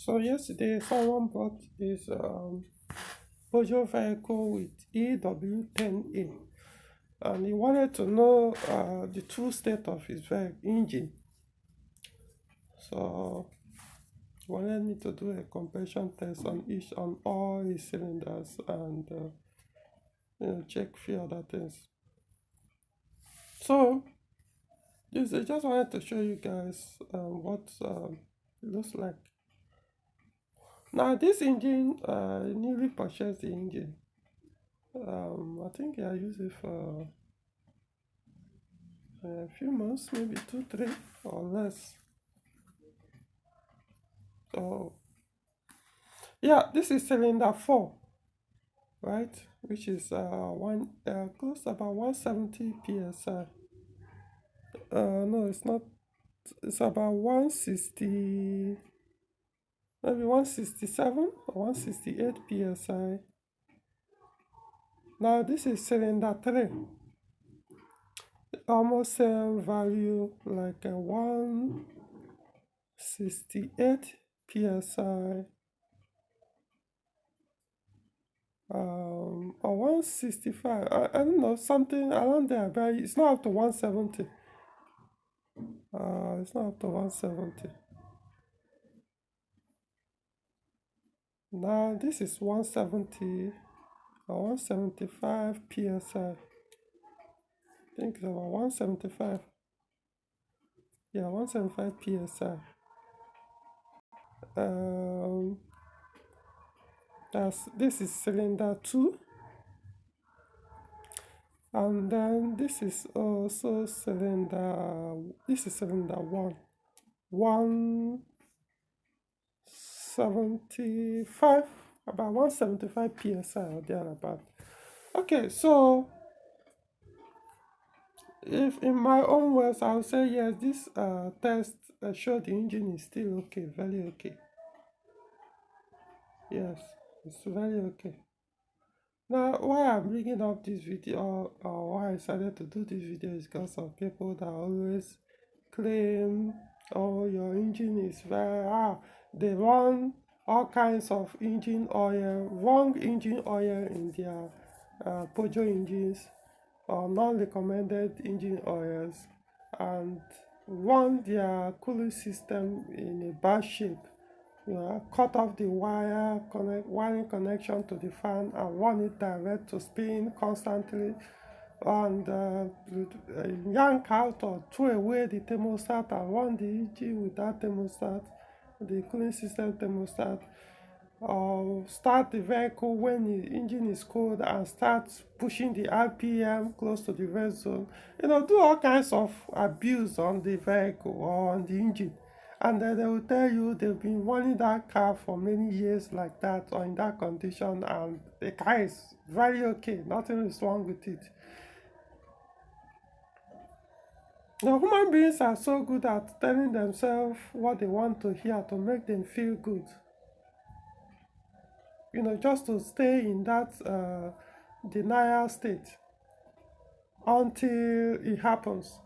So yesterday someone bought this Peugeot vehicle with EW10A, and he wanted to know the true state of his engine. So he wanted me to do a compression test on all his cylinders and check few other things. So I just wanted to show you guys what it looks like. Now this engine, newly purchased the engine. I think I used it for a few months, maybe 2, 3 or less. So yeah, this is cylinder 4, right? Which is close to about 170 psi. No, it's not. It's about 160, maybe 167 or 168 psi. Now this is cylinder 3. Almost same value, like a 168 psi, or 165. I don't know, something around there, but it's not up to 170. It's not up to 170. Now this is 170 or 175 psi. I think it's about 175. Yeah, 175 psi. This is cylinder 2, and then this is also cylinder. This is cylinder 1, 175, about 175 psi or thereabout. Okay, so if in my own words, I would say yes, this test showed the engine is still okay, very okay. Yes, it's very okay. Now, why I'm bringing up this video, or why I decided to do this video, is because of people that always claim, oh, your engine is they run all kinds of engine oil, wrong engine oil in their Peugeot engines, or non-recommended engine oils, and run their cooling system in a bad shape. Cut off the wiring connection to the fan and run it direct to spin constantly, and yank out or throw away the thermostat and run the engine with that thermostat, the cooling system thermostat, or start the vehicle when the engine is cold and start pushing the RPM close to the rest zone. Do all kinds of abuse on the vehicle or on the engine. And then they will tell you they've been running that car for many years like that or in that condition, and the car is very okay, nothing is wrong with it. Now, human beings are so good at telling themselves what they want to hear to make them feel good. Just to stay in that denial state until it happens.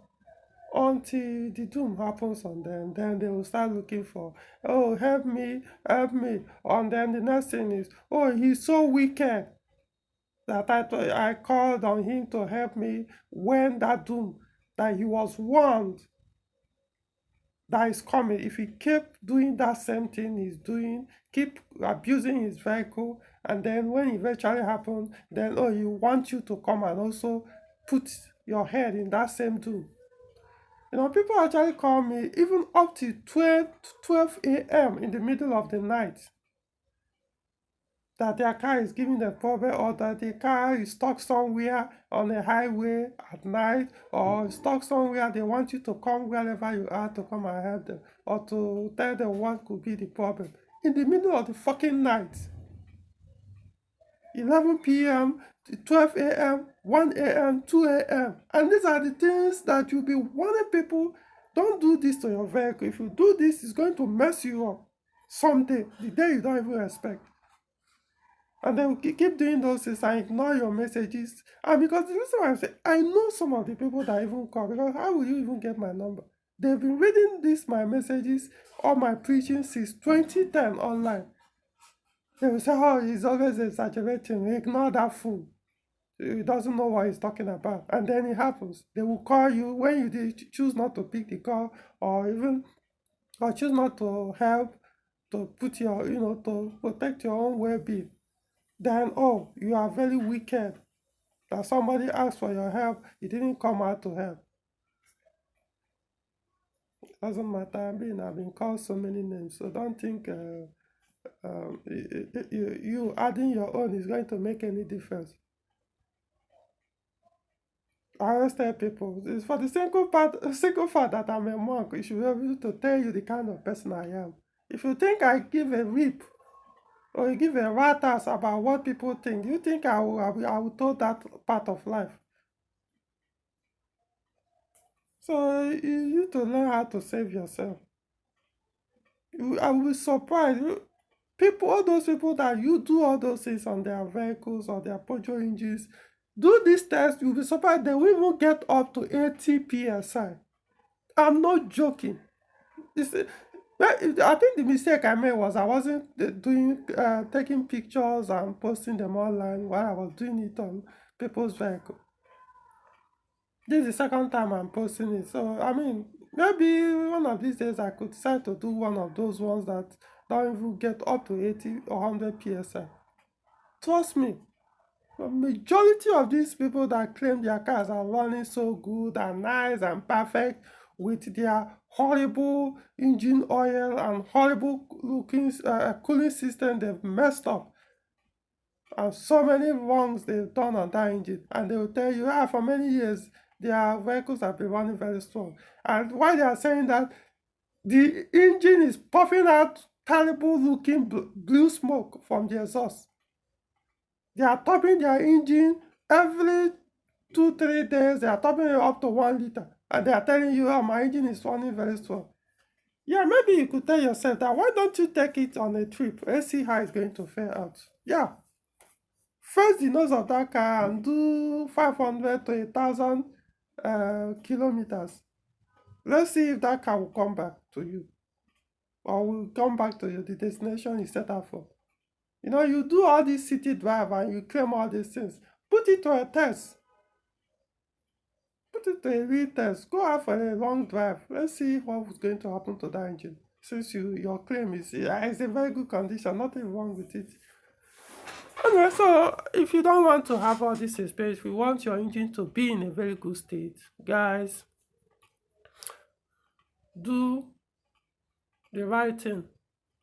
Until the doom happens on them, then they will start looking for, oh, help me, and then the next thing is, oh, he's so wicked that I called on him to help me when that doom that he was warned that is coming. If he kept doing that same thing he's doing, keep abusing his vehicle, and then when it eventually happens, then, oh, he wants you to come and also put your head in that same doom. People actually call me even up to 12 a.m. in the middle of the night, that their car is giving them problem, or that the car is stuck somewhere on a highway at night, or stuck somewhere. They want you to come wherever you are to come and help them, or to tell them what could be the problem in the middle of the fucking night. 11 p.m., 12 a.m., 1 a.m., 2 a.m. And these are the things that you'll be warning people, don't do this to your vehicle. If you do this, it's going to mess you up someday, the day you don't even expect. And then we keep doing those things and ignore your messages. And because the reason why I say, I know some of the people that even call, because how will you even get my number? They've been reading my messages, all my preaching since 2010 online. They will say, oh, he's always exaggerating. Ignore that fool. He doesn't know what he's talking about. And then it happens. They will call you when you choose not to pick the call, or even or choose not to help, to put your, to protect your own well-being. Then, oh, you are very wicked. That somebody asked for your help, you didn't come out to help. Doesn't matter. I've been called so many names. So don't think you adding your own is going to make any difference. I always tell people, it's for the simple fact that I'm a monk, it should be able to tell you the kind of person I am. If you think I give a rip or you give a rat ass about what people think, you think I will told that part of life. So you need to learn how to save yourself. I will be surprised. People, all those people that you do all those things on their vehicles or their Peugeot engines, do this test, you'll be surprised they will even get up to 80 psi. I'm not joking. I think the mistake I made was I wasn't taking pictures and posting them online while I was doing it on people's vehicle. This is the second time I'm posting it. So, I mean, maybe one of these days I could decide to do one of those ones that don't even get up to 80 or 100 psi. Trust me, the majority of these people that claim their cars are running so good and nice and perfect with their horrible engine oil and horrible looking cooling system they've messed up, and so many wrongs they've done on that engine, and they will tell you, for many years their vehicles have been running very strong. And why they are saying that, the engine is puffing out terrible looking blue smoke from the exhaust. They are topping their engine every 2-3 days. They are topping it up to 1 liter, and they are telling you, oh, my engine is running very strong. Yeah, maybe you could tell yourself that, why don't you take it on a trip? Let's see how it's going to fare out. Yeah, first the nose of that car and do 500 to 1,000 kilometers. Let's see if that car will come back to you, or will come back to you, the destination you set out for. You do all this city drive and you claim all these things. Put it to a test. Put it to a real test. Go out for a long drive. Let's see what's going to happen to that engine. Since your claim is it's a very good condition, nothing wrong with it. Anyway, so if you don't want to have all this experience, we want your engine to be in a very good state. Guys, do the right thing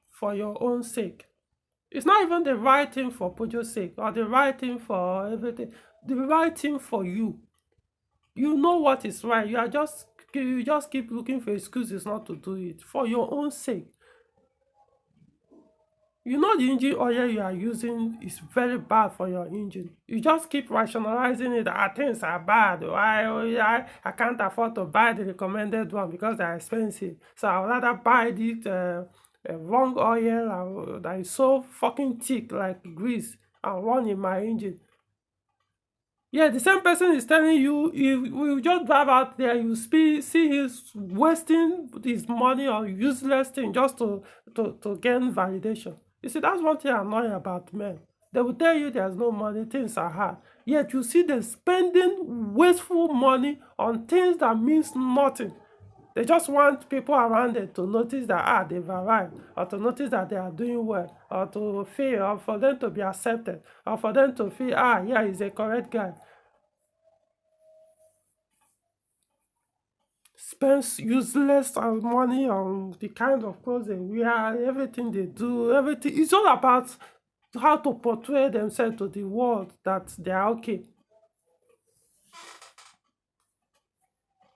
for your own sake. It's not even the right thing for Peugeot's sake or the right thing for everything. The right thing for you. You know what is right. You just keep looking for excuses not to do it for your own sake. You know the engine oil you are using is very bad for your engine. You just keep rationalizing it. Things are bad. I can't afford to buy the recommended one because they're expensive. So I would rather buy the wrong oil that is so fucking thick like grease and run in my engine. Yeah, the same person is telling you, if you just drive out there, you see he's wasting his money on useless thing just to gain validation. You see, that's one thing annoying about men. They will tell you there's no money, things are hard. Yet you see them spending wasteful money on things that means nothing. They just want people around them to notice that they've arrived, or to notice that they are doing well, or to feel, or for them to be accepted, or for them to feel, yeah, he's a correct guy. Spends useless money on the kind of clothes they wear, everything they do, everything. It's all about how to portray themselves to the world that they are okay.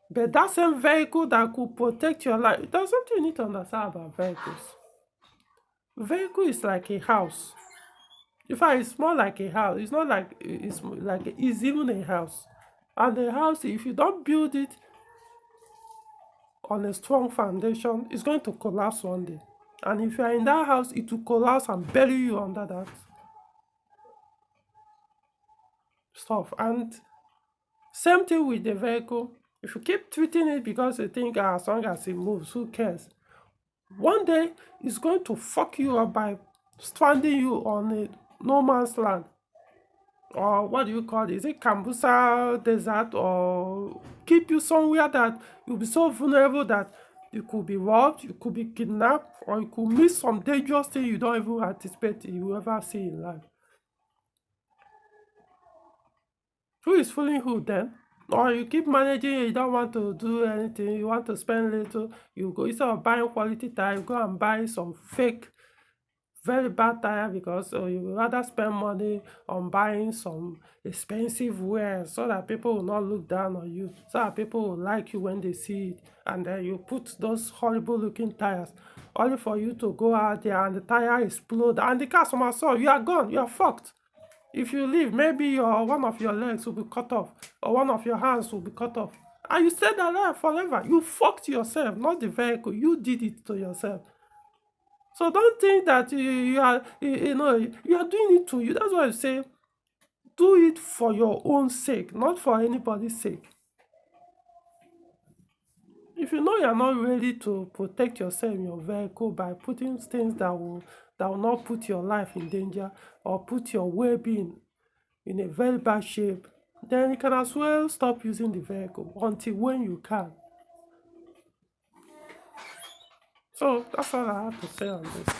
But that same vehicle that could protect your life, there's something you need to understand about vehicles. Vehicle is like a house. In fact, it's more like a house. It's not like it's even a house. And the house, if you don't build it on a strong foundation, it's going to collapse one day. And if you are in that house, it will collapse and bury you under that stuff. And same thing with the vehicle. If you keep treating it because you think as long as it moves, who cares? One day it's going to fuck you up by stranding you on a no man's land. Or what do you call it? Is it Kambusa desert? Or keep you somewhere that you'll be so vulnerable that you could be robbed, you could be kidnapped, or you could miss some dangerous thing you don't even anticipate you ever see in life. Who is fooling who then? Or you keep managing, you don't want to do anything, you want to spend little, you go instead of buying quality tire, you go and buy some fake, very bad tire because you would rather spend money on buying some expensive wear so that people will not look down on you, so that people will like you when they see it. And then you put those horrible looking tires only for you to go out there and the tire explode and the customer saw you are gone, you are fucked. If you leave, maybe one of your legs will be cut off, or one of your hands will be cut off. And you stayed alive forever. You fucked yourself, not the vehicle. You did it to yourself. So don't think that you are, you are doing it to you. That's why I say, do it for your own sake, not for anybody's sake. If you know you're not ready to protect yourself in your vehicle by putting things that will not put your life in danger or put your well-being in a very bad shape, then you can as well stop using the vehicle until when you can. So that's all I have to say on this.